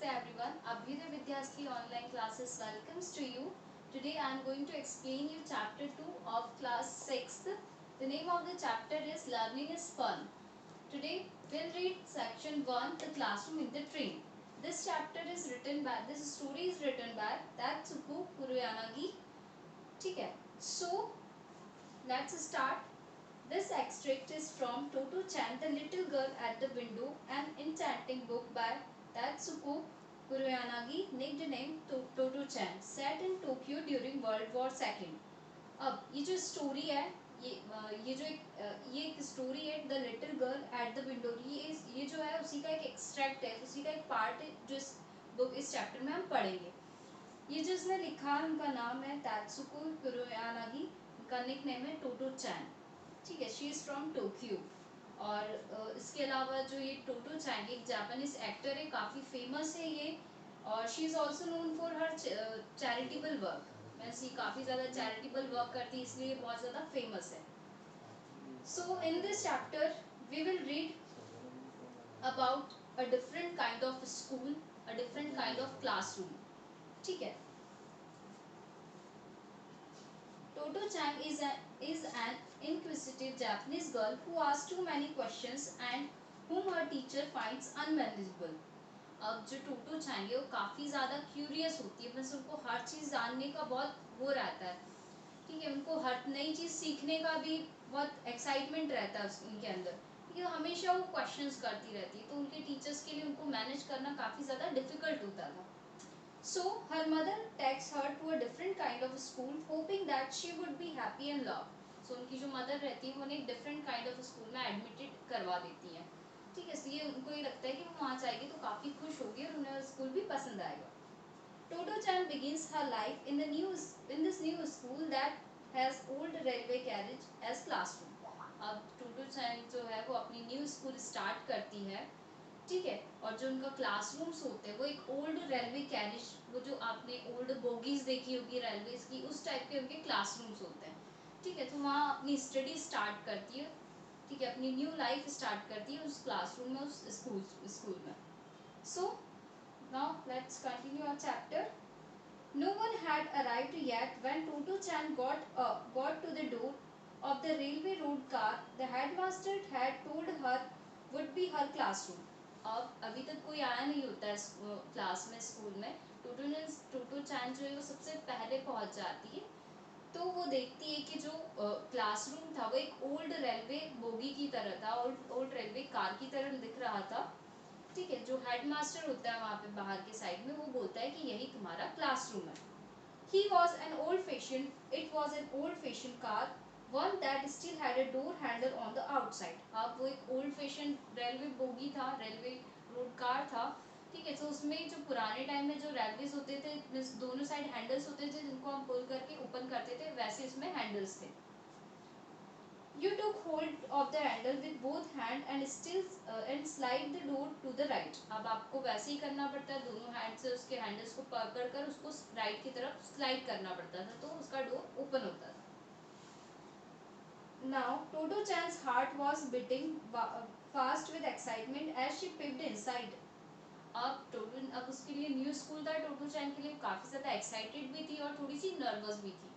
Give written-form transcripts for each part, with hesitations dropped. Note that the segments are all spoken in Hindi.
Namaste everyone. Abhyuday Vidyasri online classes welcomes to you. Today I am going to explain you chapter 2 of class 6th. The name of the chapter is Learning is Fun. Today we'll read section 1, The Classroom in the Train. This story is written by Tatsuko Kuroyanagi. ठीक है. So let's start. This extract is from Toto-chan, the Little Girl at the Window, an enchanting book by Tatsuko Kuroyanagi, nicknamed Toto-chan, set in Tokyo during World War II. अब ये जो स्टोरी है ये एक स्टोरी है the little girl at the window. ये जो है उसी का एक एक्सट्रैक्ट है, उसी का एक पार्ट है जो इस चैप्टर में हम पढ़ेंगे. ये जिसने लिखा है उनका नाम है तात्सुको कुरोयानागी, उनका निकनेम है टोटो चैन. ठीक है, शी इज़ फ्रॉम टोक्यो. और इसके अलावा जो ये टोटो चैन एक जापानीज एक्टर है, काफ़ी फेमस है ये. और she is also known for her charitable work. वैसे काफ़ी ज़्यादा चैरिटेबल वर्क करती है, इसलिए बहुत ज़्यादा फेमस है. So in this chapter we will read about a different kind of school, a different kind of classroom. ठीक है. Toto-chan is an inquisitive Japanese girl who asks too many questions and whom her teacher finds unmanageable. अब जो टोटो चैन है वो काफ़ी ज़्यादा क्यूरियस होती है, बस उनको हर चीज़ जानने का बहुत वो रहता है. ठीक है, उनको हर नई चीज़ सीखने का भी बहुत एक्साइटमेंट रहता है उनके अंदर. ठीक है, हमेशा वो क्वेश्चंस करती रहती है, तो उनके टीचर्स के लिए उनको मैनेज करना काफ़ी ज़्यादा डिफिकल्ट होता था. So her mother takes her to a different kind of school, hoping that she would be happy and loved. So उनकी जो मदर रहती है वो उन्हें different kind of school में एडमिटेड करवा देती है. ठीक है, इसलिए उनको ये लगता है कि वो वहाँ जाएगी तो काफ़ी खुश होगी और उन्हें स्कूल भी पसंद आएगा. Toto-chan begins her life in this new school that has old railway carriage as classroom. अब Toto-chan जो है वो अपनी न्यू स्कूल स्टार्ट करती है. ठीक है, और जो उनका क्लासरूम्स होते हैं वो एक ओल्ड रेलवे कैरिज, वो जो आपने ओल्ड बोगीज देखी होगी रेलवे की, उस टाइप के उनके क्लासरूम्स होते हैं. ठीक है, तो वहाँ अपनी स्टडी स्टार्ट करती है. ठीक है, अपनी न्यू लाइफ स्टार्ट करती है उस क्लासरूम में, उस स्कूल में. So now let's continue our chapter. No one had arrived yet when Toto-chan got to the door of the railway road car the headmaster had told her would be her classroom. अब अभी तक कोई आया नहीं होता है क्लास में, स्कूल में. टोटो-चैन जो है वो सबसे पहले पहुंच जाती है. तो वो देखती है कि जो क्लासरूम था वो एक ओल्ड रेलवे बोगी की तरह था, ओल्ड रेलवे कार की तरह दिख रहा था. ठीक है, जो हेडमास्टर होता है वहाँ पे बाहर के साइड में, वो बोलता है कि यही तुम्हारा क्लासरूम है. It was an old-fashioned car, one that still had a door handle on the outside. अब वो एक old fashioned रेलवे बोगी था, रेलवे रोड कार था. ठीक है, तो उसमें जो पुराने टाइम में जो रेलवेज होते थे, दोनों साइड हैंडल्स होते थे जिनको हम पुल करके ओपन करते थे, वैसे इसमें हैंडल्स थे. You took hold of the handle with both hand and slide the door to the right. अब आपको वैसे ही करना पड़ता है, दोनों हैंड से उसके हैंडल्स को पकड़कर उसको राइट की तरफ स्लाइड करना पड़ता था, तो उसका डोर ओपन होता था. Now Toto-chan's heart was beating fast with excitement as she peeped inside. अब उसके लिए न्यू स्कूल था, टोटो-चैन के लिए काफी ज्यादा एक्साइटेड भी थी और थोड़ी सी नर्वस भी थी.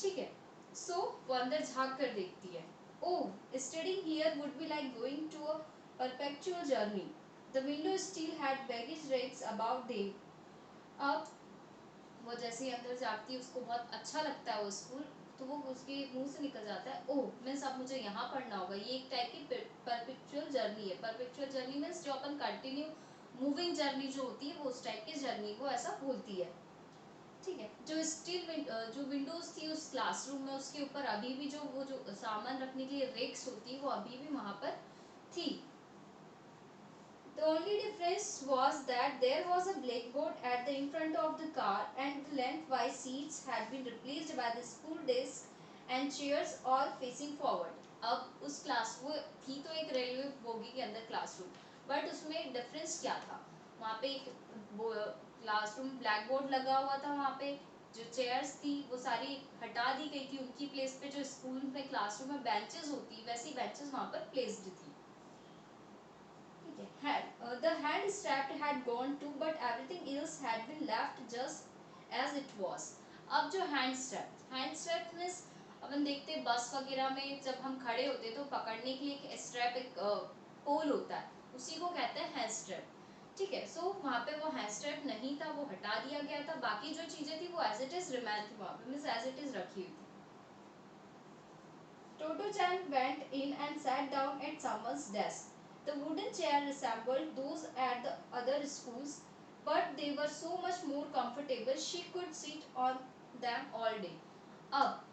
ठीक है, सो वो अंदर झाँक कर देखती है. Oh, studying here would be like going to a perpetual journey. The window still had baggage racks above them. अब वो जैसे ही अंदर जाती है उसको बहुत अच्छा लगता है वो स्कूल, तो वो उसके मुंह से निकल जाता है, ओह मीन्स अब मुझे यहाँ पढ़ना होगा. ये एक टाइप की परपेचुअल जर्नी है. परपेचुअल जर्नी मीन्स जो अपन कंटिन्यू मूविंग जर्नी जो होती है वो उस टाइप की जर्नी को ऐसा बोलती है. ठीक है, जो विंडोज थी उस क्लासरूम में, उसके ऊपर अभी भी जो सामान रखने के लिए रेक्स होती है वो अभी भी वहां पर थी. The only difference was that there was a blackboard at the in front of the car and the lengthwise seats had been replaced by the school desk and chairs all facing forward. अब उस क्लास वो थी तो एक रेलवे बोगी के अंदर क्लासरूम, बट उसमें डिफरेंस क्या था? वहाँ पे एक क्लासरूम ब्लैक बोर्ड लगा हुआ था, वहाँ पे जो चेयर्स थी वो सारी हटा दी गई थी. उनकी प्लेस पे जो स्कूल में क्लासरूम में बेंचेस होती वैसी बेंचेस वहाँ पर प्लेस्ड थी. The head hand strap had gone too, but everything else had been left just as it was. अब जो हैंड स्ट्रैप मीन्स अपन देखते हैं बस वगैरह में जब हम खड़े होते तो पकड़ने के लिए एक स्ट्रैप, एक पोल होता है, उसी को कहते हैं हैंड स्ट्रैप। ठीक है, सो वहाँ पे वो हैंड स्ट्रैप नहीं था, वो हटा दिया गया था, बाकी जो चीजें थी वो एज इट इज रिमेन थी वहाँ पे, मीन्स एज इट इज रखी हुई थी। Toto Chan went in and sat down at someone's desk. The wooden chair resembled those at the other schools, but they were so much more comfortable she could sit on them all day. अब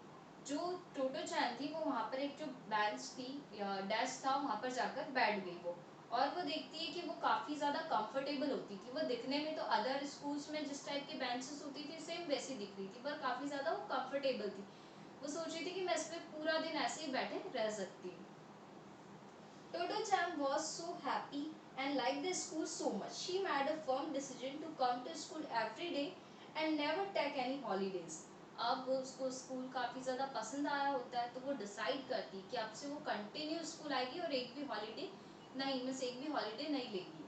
जो टोटो चैन थी वो वहाँ पर एक जो बेंच थी या डेस्क था वहाँ पर जाकर बैठ गई वो, और वो देखती है कि वो काफ़ी ज़्यादा कंफर्टेबल होती थी। वो दिखने में तो अदर स्कूल्स में जिस टाइप की बेंचेस होती थी सेम वैसी दिख रही थी, पर काफ़ी ज़्यादा वो कंफर्टेबल थी। वो सोच रही थी कि मैं इस पे पूरा दिन ऐसे ही बैठे रह सकती हूँ। Toto Chan was so happy and liked the school so much. She made a firm decision to come to school every day and never take any holidays. अब वो उसको स्कूल काफ़ी ज़्यादा पसंद आया होता है, तो वो डिसाइड करती कि अब से वो कंटिन्यू स्कूल आएगी और एक भी हॉलीडे नहीं, मीन्स एक भी हॉलीडे नहीं लेगी।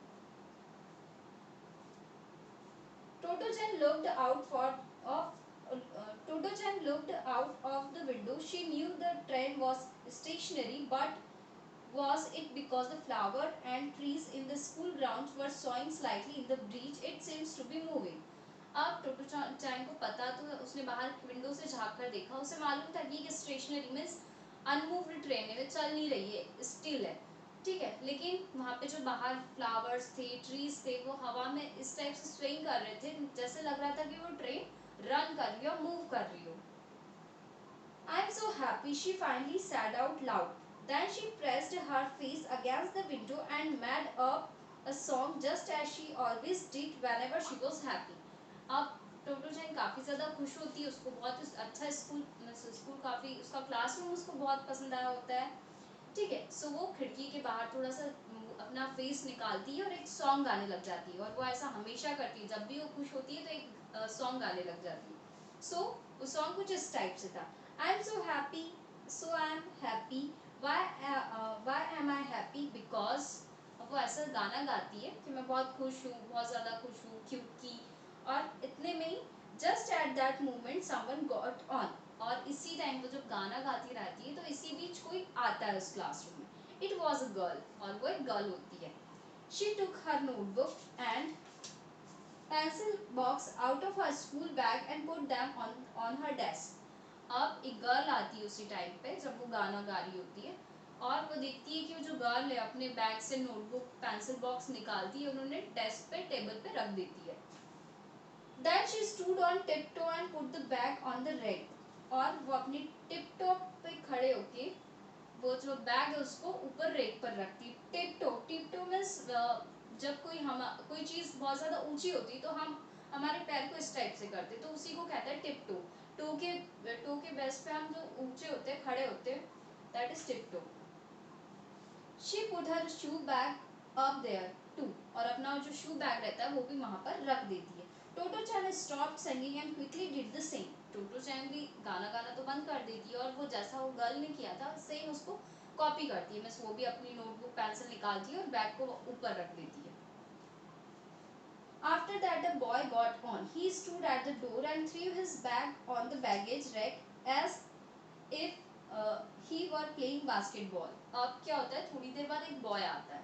Toto Chan looked out for of Toto Chan looked out of the window. She knew the train was stationary, but was it because the flower and trees in the school grounds were swaying slightly in the breeze? It seems to be moving. अब टोटो चैन को पता, तो उसने बाहर विंडो से झाँक कर देखा, उसे मालूम था कि स्टेशनरी मीन्स अनमूव्ड ट्रेन है, चल नहीं रही है, स्टिल है। ठीक है, लेकिन वहाँ पे जो बाहर फ्लावर्स थे, ट्रीज थे, वो हवा में इस टाइप से स्विंग कर रहे थे, जैसे लग रहा था कि वो ट्रेन रन कर रही हो, मूव कर रही हो। I am so happy, she finally said out loud. Then she pressed her face against the window and made up a song just as she always did whenever she was happy. अब टोटो चैन काफ़ी ज़्यादा खुश होती है, उसको बहुत अच्छा स्कूल काफ़ी, उसका क्लासरूम उसको बहुत पसंद आया होता है। ठीक है, सो वो खिड़की के बाहर थोड़ा सा अपना फेस निकालती है और एक सॉन्ग गाने लग जाती है, और वो ऐसा हमेशा करती है, जब भी वो खुश होती है तो एक सॉन्ग गाने लग जाती है। सो वो सॉन्ग कुछ इस टाइप से था, I am so happy, so I am happy, why am I happy because. वो ऐसा गाना गाती है कि मैं बहुत खुश हूँ, बहुत ज़्यादा खुश हूँ, क्योंकि, और इतने में ही just at that moment someone got on, और इसी टाइम वो जब गाना गाती रहती है तो इसी बीच कोई आता है उस क्लासरूम में। इट वॉज अ गर्ल, और वो एक गर्ल होती है। She took her notebook and pencil box out of her school bag and put them on her desk. अब एक गर्ल आती है उसी टाइम पे जब वो गाना गा रही होती है, और वो देखती है कि वो जो गर्ल है अपने बैग से नोटबुक पेंसिल बॉक्स निकालती है, उन्होंने डेस्क पे टेबल पे रख देती है। Then she stood on tiptoe and put the bag on the rack. और वो अपनी टिपटॉप पे खड़े होके वो जो बैग है उसको ऊपर रेक पर रखती। टिपटो मीन्स जब कोई चीज़ बहुत ज़्यादा ऊंची होती तो हम हमारे पैर को इस टाइप से करते, तो उसी को कहते हैं टिपटो। टो के बेस पे हम जो ऊंचे होते हैं, खड़े होते हैं, that is tiptoe. She put her shoe bag up there too, और अपना जो शू बैग रहता है वो भी वहाँ पर रख देती है। Toto chan stopped singing and quickly did the same. Toto chan भी गाना गाना तो बंद कर देती है, और वो जैसा वो गर्ल ने किया था सेम उसको कॉपी करती है, मीन्स वो भी अपनी नोटबुक पेंसिल निकालती है और बैग को ऊपर रख देती है। After that the boy got on. He stood at the door and threw his bag on the baggage rack as if he were playing basketball. अब क्या होता है, थोड़ी देर बाद एक बॉय आता है,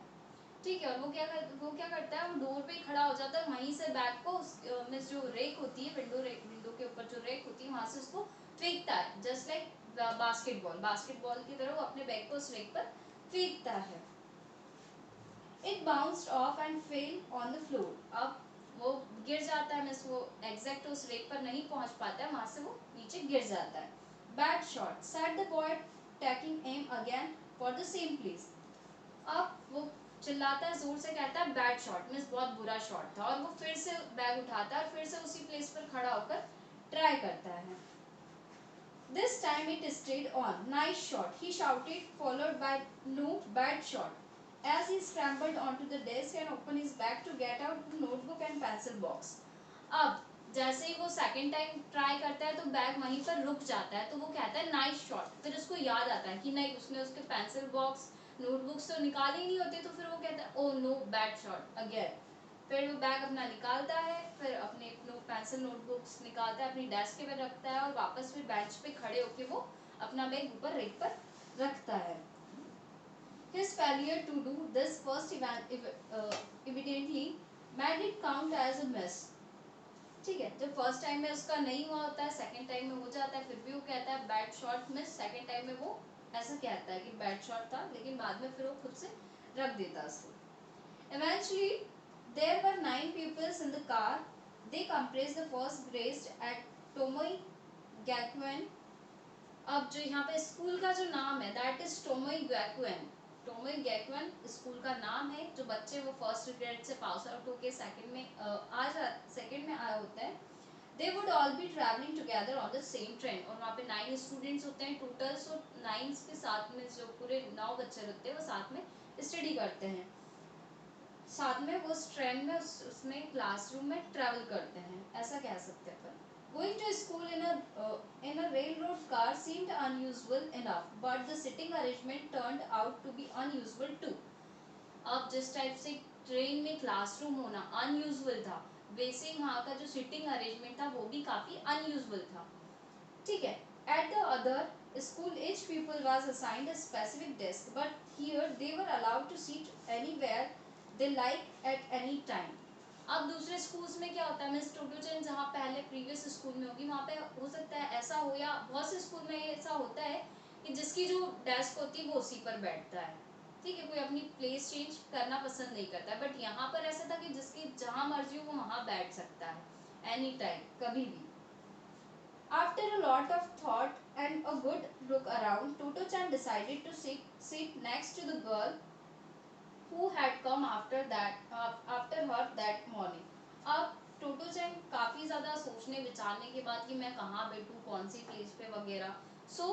ठीक है, और वो क्या करता है, वो डोर पे ही खड़ा हो जाता है, वहीं से बैग को मीन्स जो रेक होती है, विंडो के ऊपर जो रेक होती है वहां से उसको फेंकता है, जस्ट लाइक बास्केटबॉल की तरह वो अपने बैग को उस रेक पर फेंकता है। It bounced off and fell on the floor. अब वो गिर जाता है, मीन्स वो एग्जैक्ट उस रेक पर नहीं पहुंच पाता है, वहां से वो नीचे गिर जाता है। Bad shot, said the boy, taking aim again for the same place. अब वो चिल्लाता है, जोर से कहता है बैड शॉट, मीन्स बहुत बुरा शॉट था, और वो फिर से बैग उठाता है और फिर से उसी प्लेस पर खड़ा होकर ट्राई करता है। This time it stayed on. Nice shot, he shouted, followed by no, bad shot, as he scrambled onto the desk and opened his bag to get out the notebook and pencil box. अब जैसे ही वो सेकंड टाइम ट्राई करता है तो बैग वहीं पर रुक जाता है, तो वो कहता है नाइस शॉट, फिर उसको याद आता है कि नहीं, उसने उसके पेंसिल बॉक्स नोटबुक्स तो निकाले ही नहीं होते, तो फिर वो कहता है oh no, bad shot again. फिर वो बैग अपना निकालता है, फिर अपने पेंसिल नोटबुक्स निकालता है, अपनी डेस्क के पर रखता है और वापस फिर बेंच पे खड़े होके वो अपना बैग ऊपर रेक पर रखता है। His failure to do this first evidently made it count as a miss. ठीक है, जब फर्स्ट टाइम में उसका नहीं हुआ होता है, सेकंड टाइम में हो जाता है, फिर भी वो कहता है bad shot miss. Second time में वो ऐसा कहता है कि बैड शॉट था, लेकिन बाद में फिर वो खुद से रख देता उसको। Eventually, there were 9 pupils in the car. They comprised the first grade at Tomoe Gakuen. अब जो यहाँ पे स्कूल का जो नाम है दैट इज टोमोई गैकुएन। टोमोई गैकुएन स्कूल का नाम है। जो बच्चे वो फर्स्ट ग्रेड से पास आउट होके सेकंड में आए होते हैं, they would all be travelling together on the same train. और वहाँ पे 9 स्टूडेंट्स होते हैं टोटल। सो 9 के साथ में जो पूरे 9 बच्चे होते हैं वो साथ में स्टडी करते हैं, साथ में वो उस ट्रेन में उसमें क्लासरूम में ट्रैवल करते हैं, ऐसा कह सकते हैं अपन। Going to school in a railroad car seemed unusual enough, but the sitting arrangement turned out to be unusual too. अब जिस टाइप से ट्रेन में क्लासरूम होना अनयूजुअल था, वैसे ही वहाँ का जो सिटिंग अरेंजमेंट था वो भी काफी अनयूजुअल था। ठीक है। At the other school, each pupil was assigned a specific desk, but here they were allowed to sit anywhere they like at any time. अब दूसरे स्कूल्स में क्या होता है, मिस टोटोचन जहाँ पहले प्रीवियस स्कूल में होगी वहाँ पे हो सकता है ऐसा हो, या बहुत से स्कूल में ऐसा होता है कि जिसकी जो डेस्क होती है वो उसी पर बैठता है। ठीक है, कोई अपनी प्लेस चेंज करना पसंद नहीं करता है, बट यहाँ पर ऐसा था कि जिसकी जहाँ मर्जी हो वो वहाँ बैठ सकता है एनी टाइम, कभी भी। After a lot of thought and a good look around, Toto-chan decided to sit next to the girl who had come after her that morning. अब टोटो-chan काफी ज्यादा सोचने विचारने के बाद कि मैं कहाँ बैठूं, कौन सी प्लेस पे वगैरह, सो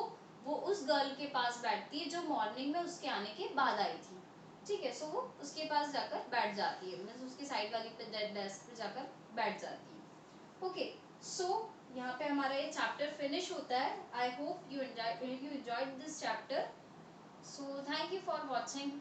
वो उस गर्ल के पास बैठती है जो मॉर्निंग में उसके आने के बाद आई थी। ठीक है, सो वो उसके पास जाकर बैठ जाती है, मीन्स उसकी साइड वाली पे डेस्क पे जाकर बैठ जाती है। ओके, सो यहाँ पे हमारा ये चैप्टर फिनिश होता है। I hope you enjoyed this chapter. So thank you for watching.